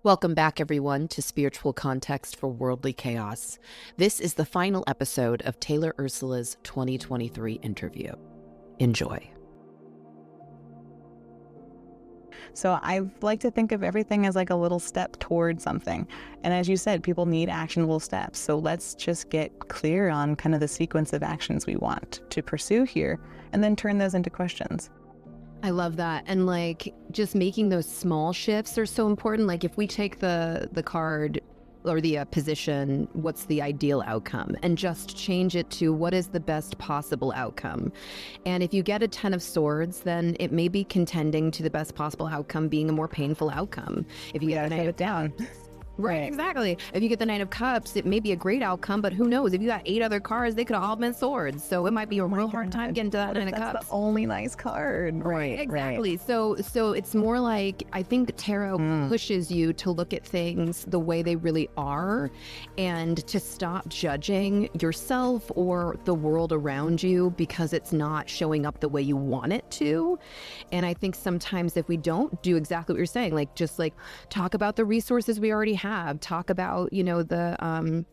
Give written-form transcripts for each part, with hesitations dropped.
Welcome back, everyone, to Spiritual Context for Worldly Chaos. This is the final episode of Taylor Ursala's 2023 interview. Enjoy. So I like to think of everything as like a little step towards something. And as you said, people need actionable steps. So let's just get clear on kind of the sequence of actions we want to pursue here and then turn those into questions. I love that. And like just making those small shifts are so important. Like if we take the card or the position, what's the ideal outcome, and just change it to what is the best possible outcome. And if you get a 10 of swords, then it may be contending to the best possible outcome being a more painful outcome. If you get it down. Right, exactly. If you get the Knight of Cups, it may be a great outcome, but who knows? If you got 8 other cards, they could have all been swords. So it might be a real hard time getting to that Knight of Cups. That's the only nice card. Right, exactly. Right. So it's more like, I think tarot pushes you to look at things the way they really are and to stop judging yourself or the world around you because it's not showing up the way you want it to. And I think sometimes if we don't do exactly what you're saying, like just like talk about the resources we already have, talk about, you know, the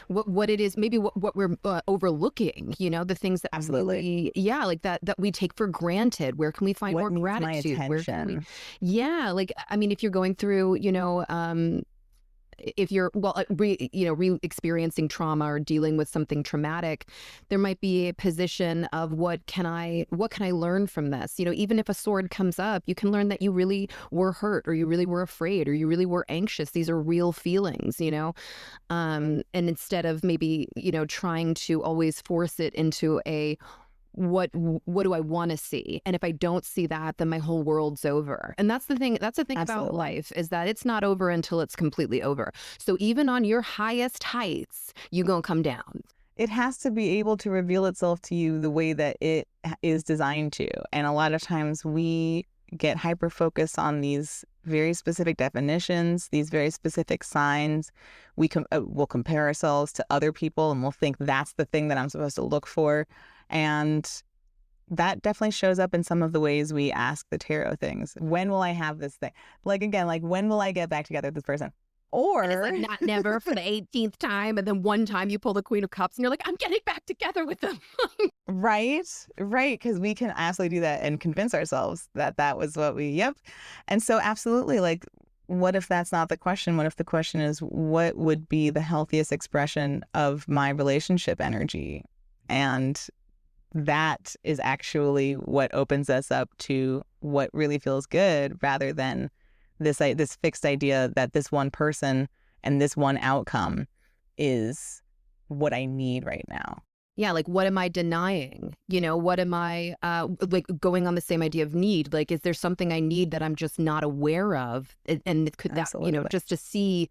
what it is, maybe what we're overlooking, you know, the things that absolutely like that we take for granted. Where can we find more gratitude? Where can we, like, I mean, if you're going through, you know, if you're re-experiencing trauma or dealing with something traumatic, there might be a position of what can I learn from this? You know, even if a sword comes up, you can learn that you really were hurt, or you really were afraid, or you really were anxious. These are real feelings, you know, and instead of maybe, you know, trying to always force it into a what do I want to see? And if I don't see that, then my whole world's over. And that's the thing Absolutely. About life, is that it's not over until it's completely over. So even on your highest heights, you're going to come down. It has to be able to reveal itself to you the way that it is designed to. And a lot of times we get hyper-focused on these very specific definitions, these very specific signs. We'll compare ourselves to other people and we'll think that's the thing that I'm supposed to look for. And that definitely shows up in some of the ways we ask the tarot things. When will I have this thing? Like, again, like, when will I get back together with this person? Or and it's like not never for the 18th time. And then one time you pull the Queen of Cups and you're like, I'm getting back together with them. Right. Because we can absolutely do that and convince ourselves that that was what And so absolutely, like, what if that's not the question? What if the question is, what would be the healthiest expression of my relationship energy? And that is actually what opens us up to what really feels good, rather than this fixed idea that this one person and this one outcome is what I need right now. Yeah, like, what am I denying? You know, what am I, like, going on the same idea of need? Like, is there something I need that I'm just not aware of? And could that, you know, just to see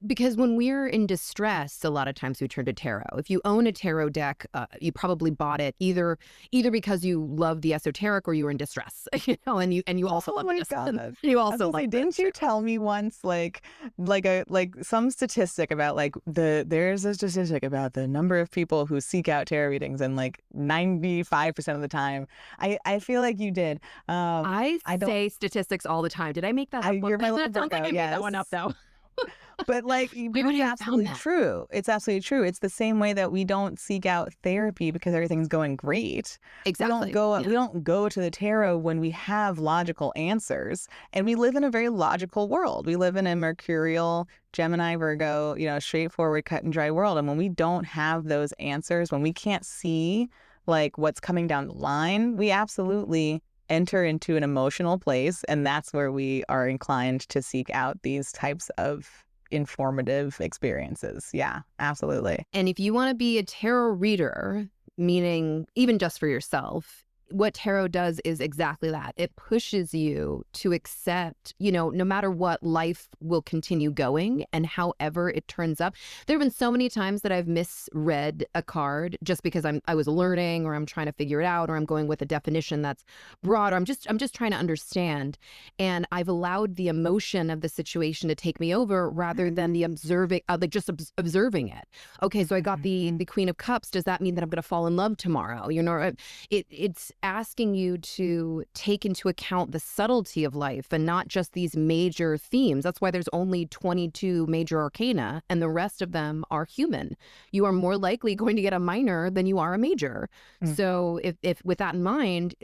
because when we're in distress, a lot of times we turn to tarot. If you own a tarot deck, you probably bought it either because you love the esoteric or you were in distress, you know, and you also love this. You also like, didn't you tell me once, like some statistic about there's a statistic about the number of people who seek out tarot readings, and like 95% of the time, I feel like you did. I say statistics all the time. Did I make that up? You're my little Virgo. I made that one up though. But like, it's absolutely true. It's absolutely true. It's the same way that we don't seek out therapy because everything's going great. Exactly. We don't go to the tarot when we have logical answers. And we live in a very logical world. We live in a Mercurial, Gemini, Virgo, you know, straightforward, cut and dry world. And when we don't have those answers, when we can't see like what's coming down the line, we absolutely enter into an emotional place. And that's where we are inclined to seek out these types of informative experiences. Yeah, absolutely. And if you want to be a tarot reader, meaning even just for yourself, what tarot does is exactly that. It pushes you to accept, you know, no matter what, life will continue going, and however it turns up. There have been so many times that I've misread a card just because I was learning, or I'm trying to figure it out, or I'm going with a definition that's broad, or I'm just trying to understand. And I've allowed the emotion of the situation to take me over rather than the observing, observing it. Okay, so I got the Queen of Cups. Does that mean that I'm going to fall in love tomorrow? You know, it's asking you to take into account the subtlety of life and not just these major themes. That's why there's only 22 major arcana and the rest of them are human. You are more likely going to get a minor than you are a major. Mm. So if with that in mind,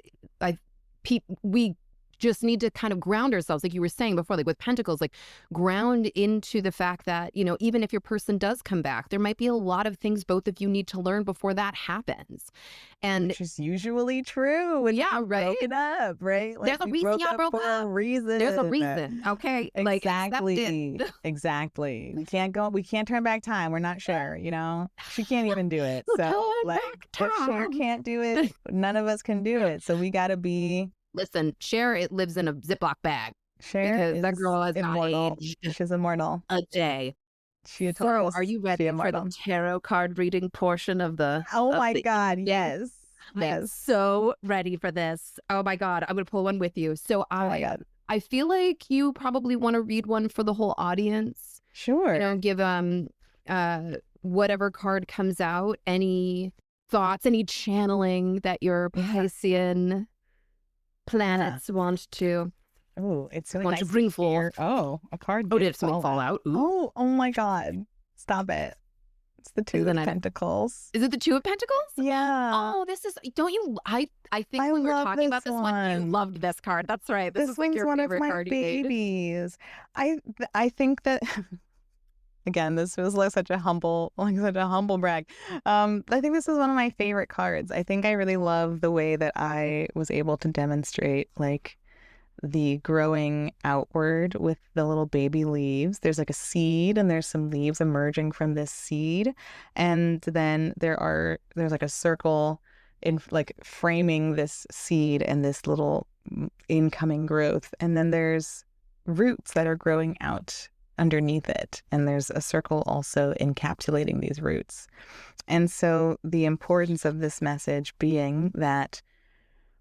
we just need to kind of ground ourselves, like you were saying before, like with Pentacles, like ground into the fact that, you know, even if your person does come back, there might be a lot of things both of you need to learn before that happens. And which is usually true when yeah, you've right. broken up, right? Like, There's a we reason y'all broke for up. a reason. There's a reason, okay? Like, accept Exactly. it. Exactly. We can't turn back time. We're not Cher, you know? She can't even do it. So Turn like, back if Cher time. can't do it, none of us can do it. So we gotta be Listen, Cher, it lives in a Ziploc bag Cher because is that girl has not immortal. aged She's immortal. a day. She a So, Taurus, are you she ready for immortal. the tarot card reading portion of the? Oh of my the God, evening? yes. I'm Yes. so ready for this. Oh my God, I'm gonna pull one with you. So Oh my God. I feel like you probably want to read one for the whole audience. Sure. You know, give whatever card comes out, any thoughts, any channeling that your Piscean planets want to Oh, it's really nice bring to hear. forth. Oh, a card. Oh, did did something fall out? Ooh. Oh my God. Stop it. It's the Two of Pentacles. Is it the Two of Pentacles? Yeah. Oh, this is, don't you, I think I when we were love talking about this this one, you one. loved this card. That's right. This is like one's your one of favorite my card you made. babies. I think that again, this was like such a humble brag. I think this is one of my favorite cards. I think I really love the way that I was able to demonstrate like the growing outward with the little baby leaves. There's like a seed and there's some leaves emerging from this seed. And then there's like a circle in like framing this seed and this little incoming growth. And then there's roots that are growing out underneath it. And there's a circle also encapsulating these roots. And so the importance of this message being that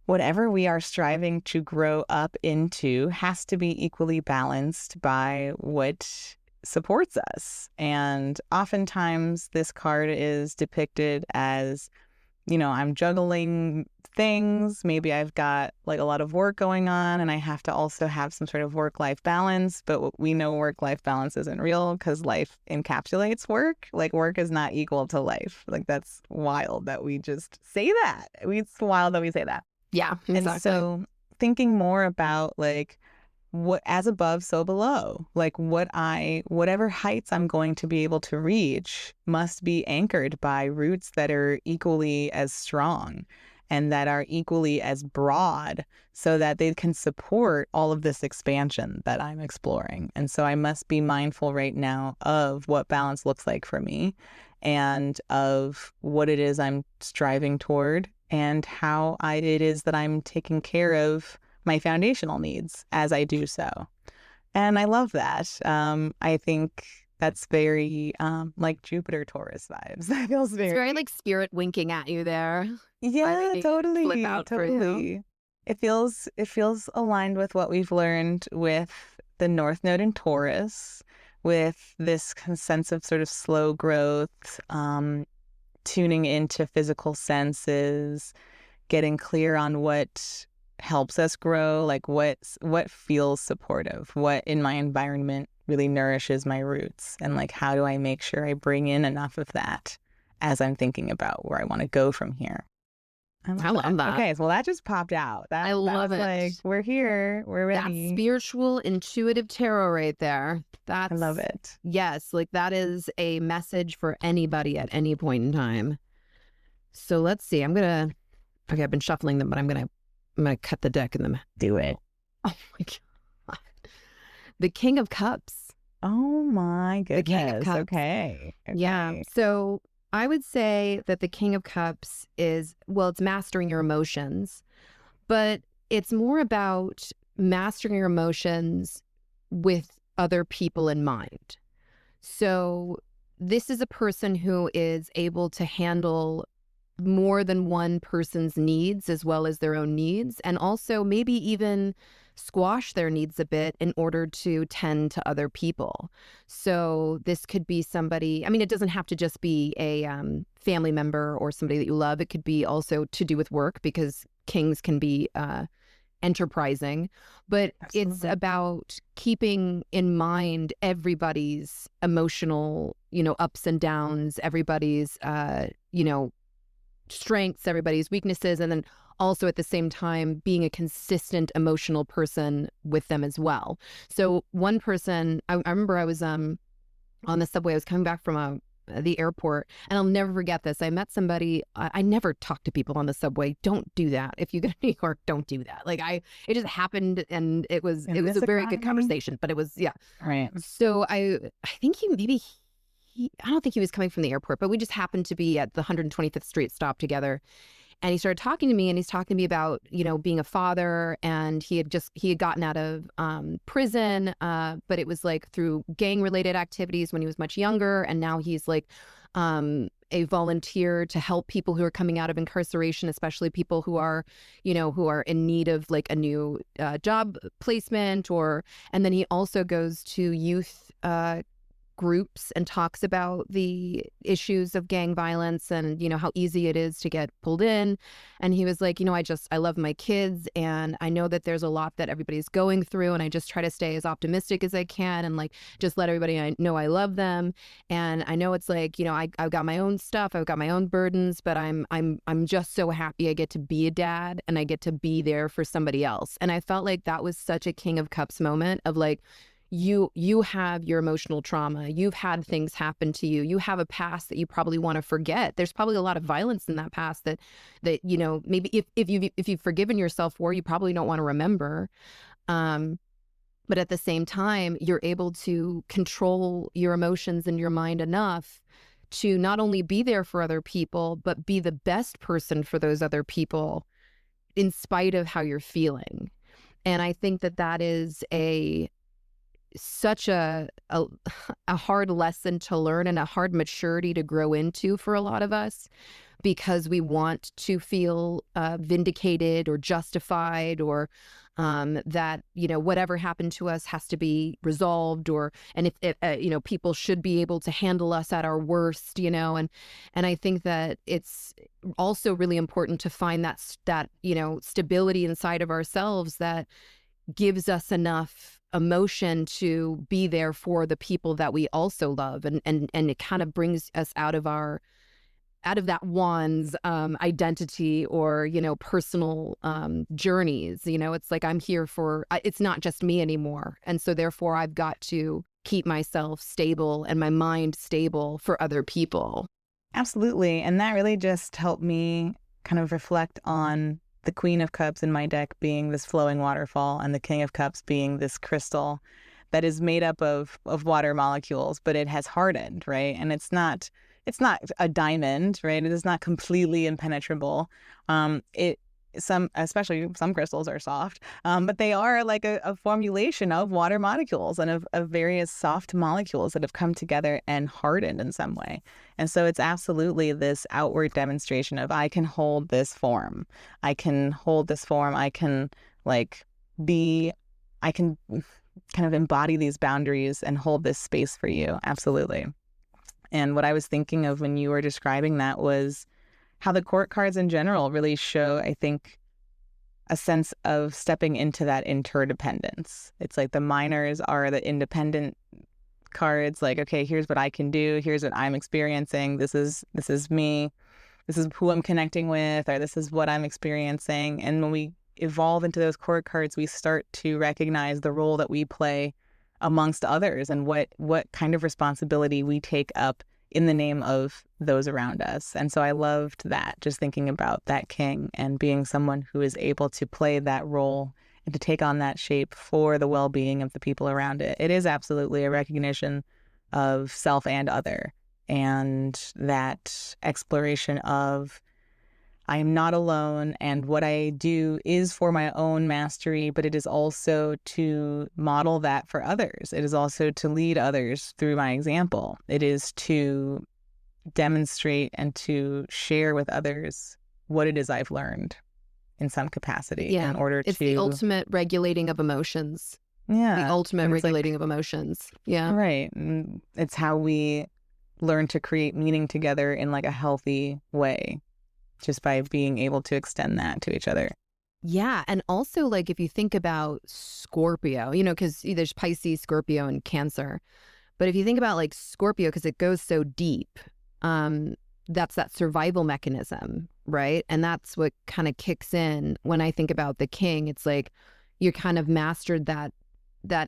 whatever we are striving to grow up into has to be equally balanced by what supports us. And oftentimes this card is depicted as, you know, I'm juggling things. Maybe I've got like a lot of work going on and I have to also have some sort of work-life balance. But we know work-life balance isn't real because life encapsulates work. Like work is not equal to life. Like that's wild that we just say that. It's wild that we say that. Yeah, exactly. And so thinking more about like what as above, so below, like whatever heights I'm going to be able to reach must be anchored by roots that are equally as strong and that are equally as broad so that they can support all of this expansion that I'm exploring. And so I must be mindful right now of what balance looks like for me and of what it is I'm striving toward and how it is that I'm taking care of my foundational needs as I do so. And I love that. I think that's very like Jupiter Taurus vibes. That feels It's very like spirit winking at you there. Yeah, Flip totally. out for you. Totally. It feels aligned with what we've learned with the North Node in Taurus, with this sense of sort of slow growth, tuning into physical senses, getting clear on what helps us grow, like what feels supportive, what in my environment really nourishes my roots, and like how do I make sure I bring in enough of that as I'm thinking about where I want to go from here. I love that. Okay, well that just popped out. I love it. Like we're here, we're ready. That's spiritual, intuitive tarot right there. I love it. Yes, like that is a message for anybody at any point in time. So let's see. Okay, I've been shuffling them, but I'm gonna cut the deck in them. Do it. Oh my God. The King of Cups. Oh my goodness. The King of Cups. Okay. Yeah. So I would say that the King of Cups is, well, it's mastering your emotions, but it's more about mastering your emotions with other people in mind. So this is a person who is able to handle more than one person's needs as well as their own needs, and also maybe even squash their needs a bit in order to tend to other people. So this could be somebody, I mean, it doesn't have to just be a family member or somebody that you love. It could be also to do with work, because kings can be enterprising, but it's Absolutely. about keeping in mind everybody's emotional, ups and downs, everybody's, strengths, everybody's weaknesses, and then also at the same time being a consistent emotional person with them as well. So one person, I remember I was on the subway. I was coming back from the airport, and I'll never forget this. I met somebody. I never talk to people on the subway. Don't do that. If you go to New York, don't do that. It just happened, and it was In a this very good economy, conversation. But it was, yeah. right? So I think I don't think he was coming from the airport, but we just happened to be at the 125th Street stop together. And he started talking to me, and he's talking to me about, being a father, and he had gotten out of prison, but it was like through gang related activities when he was much younger. And now he's like a volunteer to help people who are coming out of incarceration, especially people who are, who are in need of like a new job placement, and then he also goes to youth groups and talks about the issues of gang violence and, how easy it is to get pulled in. And he was like, I love my kids, and I know that there's a lot that everybody's going through, and I just try to stay as optimistic as I can and like just let everybody know I love them. And I know it's like, I've got my own stuff, I've got my own burdens, but I'm just so happy I get to be a dad and I get to be there for somebody else. And I felt like that was such a King of Cups moment of like, you have your emotional trauma. You've had things happen to you. You have a past that you probably want to forget. There's probably a lot of violence in that past that maybe if you've forgiven yourself for, you probably don't want to remember. But at the same time, you're able to control your emotions and your mind enough to not only be there for other people, but be the best person for those other people in spite of how you're feeling. And I think that is such a hard lesson to learn and a hard maturity to grow into for a lot of us, because we want to feel vindicated or justified, or that whatever happened to us has to be resolved, and if people should be able to handle us at our worst, and I think that it's also really important to find that stability inside of ourselves that gives us enough emotion to be there for the people that we also love, and it kind of brings us out of that one's identity or personal journeys. It's like I'm here for, it's not just me anymore, and so therefore I've got to keep myself stable and my mind stable for other people. Absolutely. And that really just helped me kind of reflect on the Queen of Cups in my deck being this flowing waterfall and the King of Cups being this crystal that is made up of water molecules, but it has hardened, right? And it's not a diamond, right? It is not completely impenetrable. Especially some crystals are soft, but they are like a formulation of water molecules and of various soft molecules that have come together and hardened in some way. And so it's absolutely this outward demonstration of I can hold this form. I can hold this form. I can I can kind of embody these boundaries and hold this space for you. Absolutely. And what I was thinking of when you were describing that was how the court cards in general really show, I think, a sense of stepping into that interdependence. It's like the minors are the independent cards, like, okay, here's what I can do, here's what I'm experiencing, this is me, this is who I'm connecting with, or this is what I'm experiencing. And when we evolve into those court cards, we start to recognize the role that we play amongst others and what kind of responsibility we take up in the name of those around us. And so I loved that, just thinking about that king and being someone who is able to play that role and to take on that shape for the well-being of the people around it. It is absolutely a recognition of self and other, and that exploration of I am not alone, and what I do is for my own mastery, but it is also to model that for others. It is also to lead others through my example. It is to demonstrate and to share with others what it is I've learned in some capacity in order it's to... the ultimate regulating of emotions. Yeah. The ultimate regulating of emotions. Yeah. Right. And it's how we learn to create meaning together in like a healthy way. just by being able to extend that to each other. Yeah. And also, like, if you think about Scorpio, because there's Pisces, Scorpio, and Cancer. But if you think about like Scorpio, because it goes so deep, that's that survival mechanism, right? And that's what kind of kicks in when I think about the king. It's like you're kind of mastered that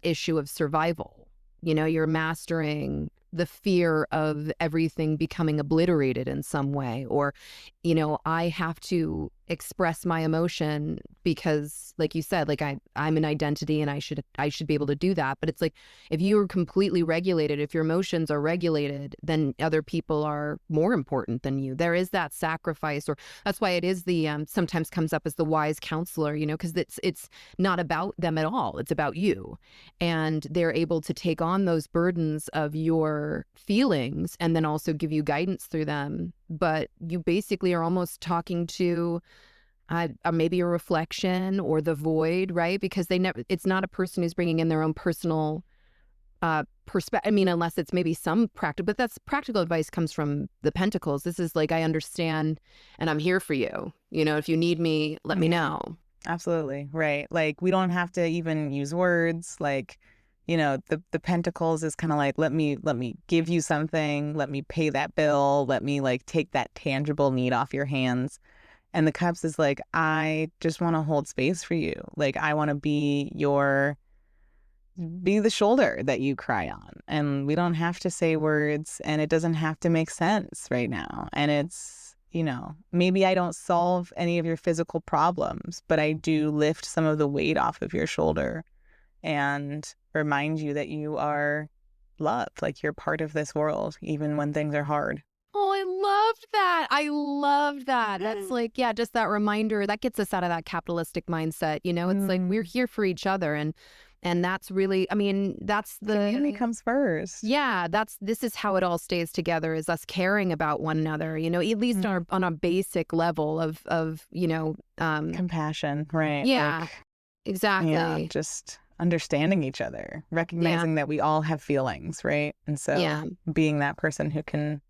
issue of survival. You're mastering the fear of everything becoming obliterated in some way, or I have to express my emotion because, like you said, like I'm an identity and I should be able to do that. But it's like, if you're completely regulated, if your emotions are regulated, then other people are more important than you. There is that sacrifice, or that's why it is the sometimes comes up as the wise counselor, because it's not about them at all. It's about you. And they're able to take on those burdens of your feelings and then also give you guidance through them. But you basically are almost talking to maybe a reflection or the void, right? Because it's not a person who's bringing in their own personal perspective. I mean, unless it's maybe some practical, but that's practical advice comes from the Pentacles. This is like, I understand and I'm here for you. If you need me, let me know. Absolutely. Right. Like, we don't have to even use words. Like, the Pentacles is kind of like, let me give you something, let me pay that bill, let me like take that tangible need off your hands. And the Cups is like, I just want to hold space for you. Like, I want to be the shoulder that you cry on. And we don't have to say words, and it doesn't have to make sense right now. And it's, maybe I don't solve any of your physical problems, but I do lift some of the weight off of your shoulder and remind you that you are loved, like you're part of this world, even when things are hard. Oh, I loved that. I loved that. That's like, yeah, just that reminder that gets us out of that capitalistic mindset. It's like, we're here for each other. And that's really, I mean, that's the community comes first. Yeah, this is how it all stays together, is us caring about one another, at least on a basic level of compassion, right? Yeah, like, exactly. Yeah, just understanding each other, recognizing that we all have feelings, right? And so being that person who can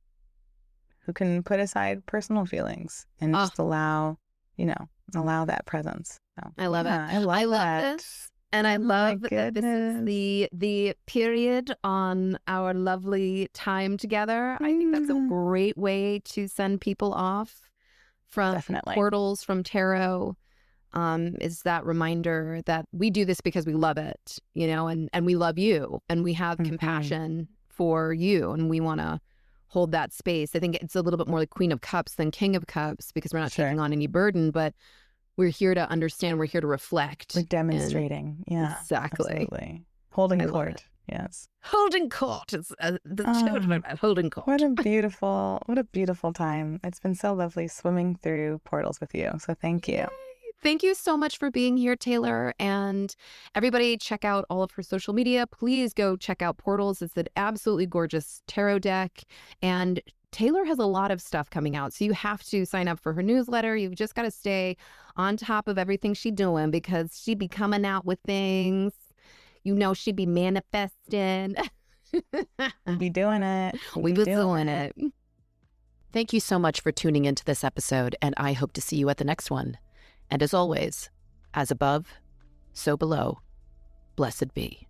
put aside personal feelings and just allow that presence. So, I love it. I love that. This. And I love that this is the period on our lovely time together. I think that's a great way to send people off from portals, from tarot. Is that reminder that we do this because we love it, and we love you, and we have compassion for you, and we want to hold that space. I think it's a little bit more like Queen of Cups than King of Cups, because we're not taking on any burden, but we're here to understand. We're here to reflect. We're demonstrating. Yeah, exactly. Absolutely. Holding court. Yes. Holding court is the children about holding court. What a beautiful time. It's been so lovely swimming through portals with you. So thank you. Yay. Thank you so much for being here, Taylor. And everybody, check out all of her social media. Please go check out Portals. It's an absolutely gorgeous tarot deck. And Taylor has a lot of stuff coming out, so you have to sign up for her newsletter. You've just got to stay on top of everything she's doing, because she be coming out with things. She be manifesting. We be doing it. We be doing it. Thank you so much for tuning into this episode, and I hope to see you at the next one. And as always, as above, so below, blessed be.